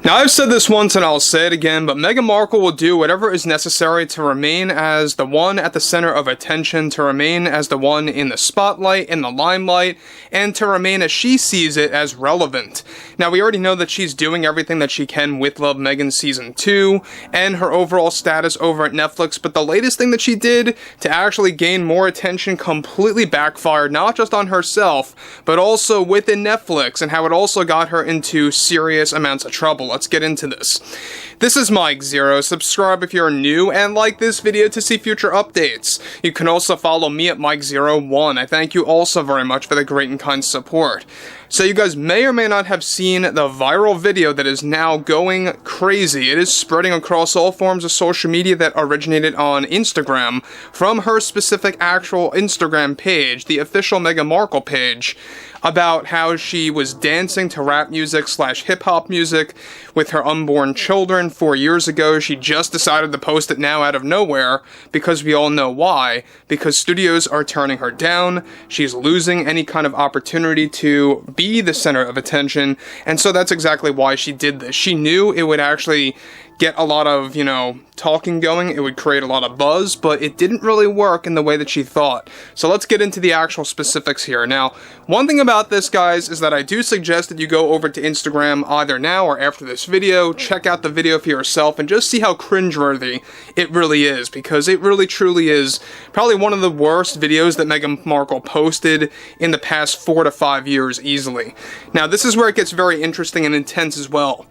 Now, I've said this once and I'll say it again, but Meghan Markle will do whatever is necessary to remain as the one at the center of attention, to remain as the one in the spotlight, in the limelight, and to remain, as she sees it, as relevant. Now, we already know that she's doing everything that she can with Love Meghan Season 2 and her overall status over at Netflix, but the latest thing that she did to actually gain more attention completely backfired, not just on herself, but also within Netflix, and how it also got her into serious amounts of trouble. Let's get into this. This is Mike Zero. Subscribe if you're new, and like this video to see future updates. You can also follow me at Mike01. I thank you also very much for the great and kind support. So you guys may or may not have seen the viral video that is now going crazy. It is spreading across all forms of social media that originated on Instagram from her specific actual Instagram page, the official Meghan Markle page, about how she was dancing to rap music / hip-hop music with her unborn children 4 years ago. She just decided to post it now out of nowhere, because we all know why. Because studios are turning her down, she's losing any kind of opportunity to be the center of attention, and so that's exactly why she did this. She knew it would actually get a lot of, talking going, it would create a lot of buzz, but it didn't really work in the way that she thought. So let's get into the actual specifics here. Now, one thing about this, guys, is that I do suggest that you go over to Instagram either now or after this video, check out the video for yourself, and just see how cringeworthy it really is, because it really truly is probably one of the worst videos that Meghan Markle posted in the past 4 to 5 years easily. Now, this is where it gets very interesting and intense as well.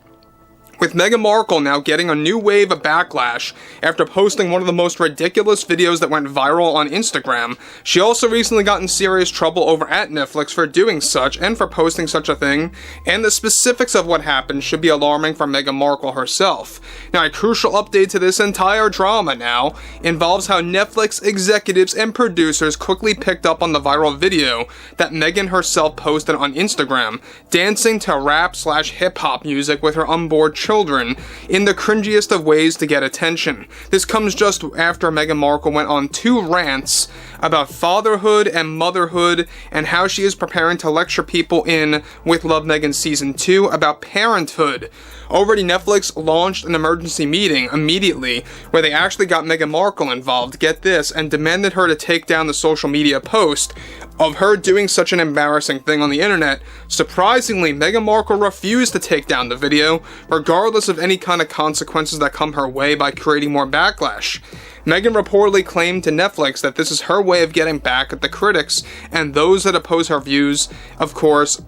With Meghan Markle now getting a new wave of backlash after posting one of the most ridiculous videos that went viral on Instagram, she also recently got in serious trouble over at Netflix for doing such and for posting such a thing, and the specifics of what happened should be alarming for Meghan Markle herself. Now, a crucial update to this entire drama now involves how Netflix executives and producers quickly picked up on the viral video that Meghan herself posted on Instagram, dancing to rap / hip-hop music with her unborn children in the cringiest of ways to get attention. This comes just after Meghan Markle went on 2 rants about fatherhood and motherhood, and how she is preparing to lecture people in with Love Meghan Season 2 about parenthood. Already, Netflix launched an emergency meeting immediately where they actually got Meghan Markle involved, get this, and demanded her to take down the social media post of her doing such an embarrassing thing on the internet. Surprisingly, Meghan Markle refused to take down the video, regardless of any kind of consequences that come her way by creating more backlash. Meghan reportedly claimed to Netflix that this is her way of getting back at the critics and those that oppose her views, of course,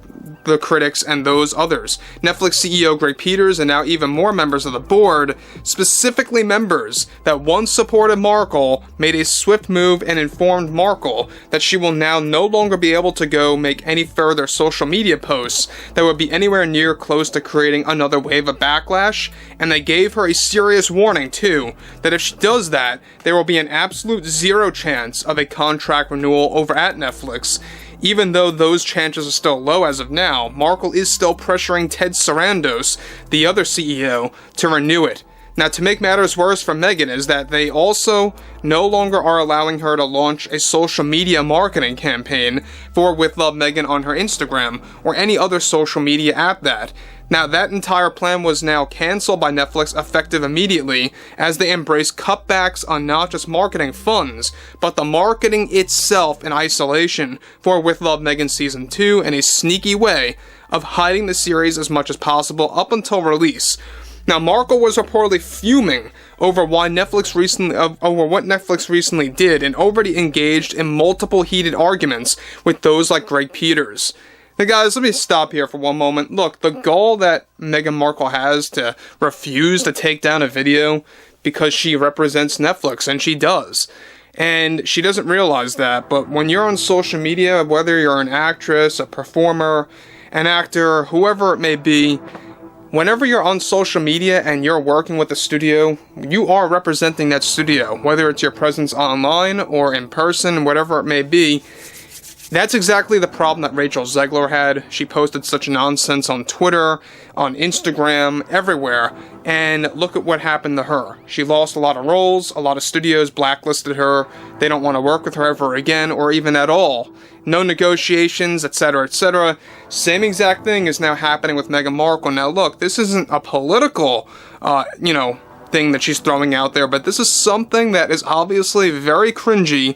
the critics and those others. Netflix CEO Greg Peters, and now even more members of the board, specifically members that once supported Markle, made a swift move and informed Markle that she will now no longer be able to go make any further social media posts that would be anywhere near close to creating another wave of backlash, and they gave her a serious warning too, that if she does that, there will be an absolute zero chance of a contract renewal over at Netflix. Even though those chances are still low as of now, Markle is still pressuring Ted Sarandos, the other CEO, to renew it. Now, to make matters worse for Meghan is that they also no longer are allowing her to launch a social media marketing campaign for With Love Meghan on her Instagram, or any other social media app that. Now, that entire plan was now cancelled by Netflix effective immediately, as they embrace cutbacks on not just marketing funds, but the marketing itself in isolation for With Love Meghan Season 2 in a sneaky way of hiding the series as much as possible up until release. Now, Markle was reportedly fuming over what Netflix recently did, and already engaged in multiple heated arguments with those like Greg Peters. Now, guys, let me stop here for one moment. Look, the goal that Meghan Markle has to refuse to take down a video because she represents Netflix, and she does. And she doesn't realize that, but when you're on social media, whether you're an actress, a performer, an actor, whoever it may be, whenever you're on social media and you're working with a studio, you are representing that studio, whether it's your presence online or in person, whatever it may be. That's exactly the problem that Rachel Zegler had. She posted such nonsense on Twitter, on Instagram, everywhere, and look at what happened to her. She lost a lot of roles, a lot of studios blacklisted her, they don't want to work with her ever again, or even at all. No negotiations, etc., etc. Same exact thing is now happening with Meghan Markle. Now look, this isn't a political, thing that she's throwing out there, but this is something that is obviously very cringy,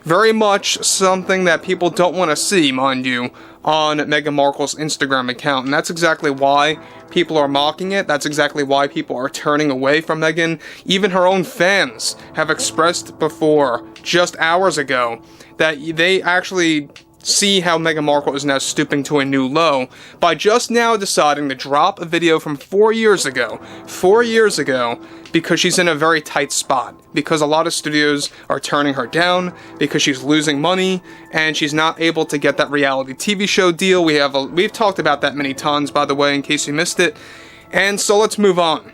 very much something that people don't want to see, mind you, on Meghan Markle's Instagram account. And that's exactly why people are mocking it. That's exactly why people are turning away from Meghan. Even her own fans have expressed before, just hours ago, that they actually see how Meghan Markle is now stooping to a new low by just now deciding to drop a video from 4 years ago, because she's in a very tight spot, because a lot of studios are turning her down, because she's losing money, and she's not able to get that reality TV show deal. We've talked about that many times, by the way, in case you missed it. And so let's move on.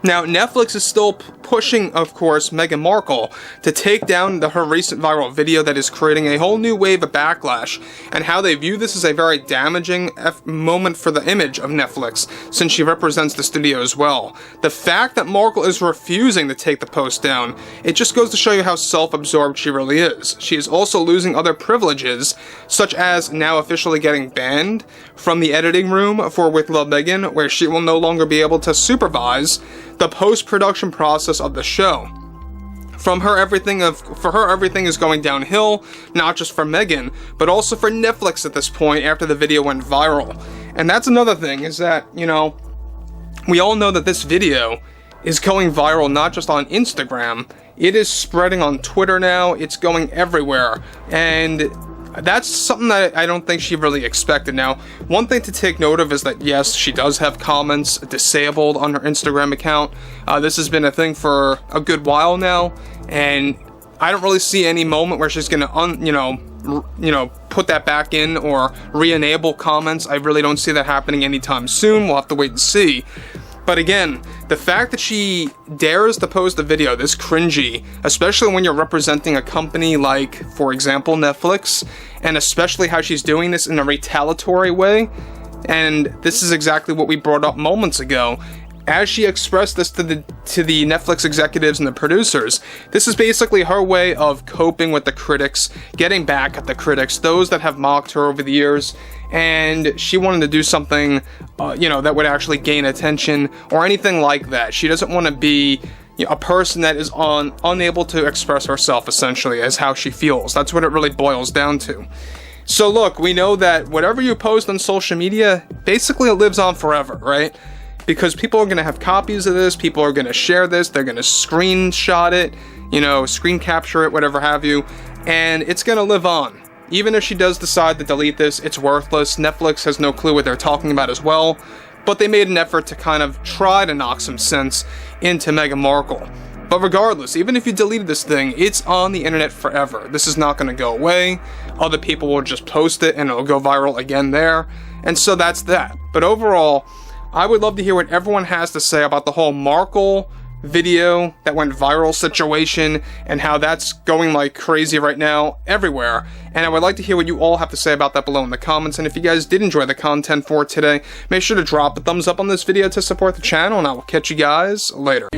Now, Netflix is still pushing, of course, Meghan Markle to take down her recent viral video that is creating a whole new wave of backlash, and how they view this as a very damaging moment for the image of Netflix, since she represents the studio as well. The fact that Markle is refusing to take the post down, it just goes to show you how self-absorbed she really is. She is also losing other privileges, such as now officially getting banned from the editing room for With Love Meghan, where she will no longer be able to supervise the post-production process of the show. For her, everything is going downhill, not just for Meghan, but also for Netflix at this point after the video went viral. And that's another thing, is that, we all know that this video is going viral not just on Instagram, it is spreading on Twitter now, it's going everywhere, and that's something that I don't think she really expected. Now, one thing to take note of is that, yes, she does have comments disabled on her Instagram account. This has been a thing for a good while now, and I don't really see any moment where she's gonna, put that back in or re-enable comments. I really don't see that happening anytime soon. We'll have to wait and see. But again, the fact that she dares to post a video this cringy, especially when you're representing a company like, for example, Netflix, and especially how she's doing this in a retaliatory way, and this is exactly what we brought up moments ago, as she expressed this to the Netflix executives and the producers, this is basically her way of coping with the critics, getting back at the critics, those that have mocked her over the years, and she wanted to do something, that would actually gain attention, or anything like that. She doesn't want to be a person that is unable to express herself, essentially, as how she feels. That's what it really boils down to. So look, we know that whatever you post on social media, basically it lives on forever, right? Because people are going to have copies of this, people are going to share this, they're going to screenshot it, screen capture it, whatever have you, and it's going to live on. Even if she does decide to delete this, it's worthless. Netflix has no clue what they're talking about as well, but they made an effort to kind of try to knock some sense into Meghan Markle. But regardless, even if you deleted this thing, it's on the internet forever. This is not going to go away. Other people will just post it and it'll go viral again there. And so that's that. But overall, I would love to hear what everyone has to say about the whole Markle video that went viral situation and how that's going like crazy right now everywhere. And I would like to hear what you all have to say about that below in the comments. And if you guys did enjoy the content for today, make sure to drop a thumbs up on this video to support the channel, and I will catch you guys later.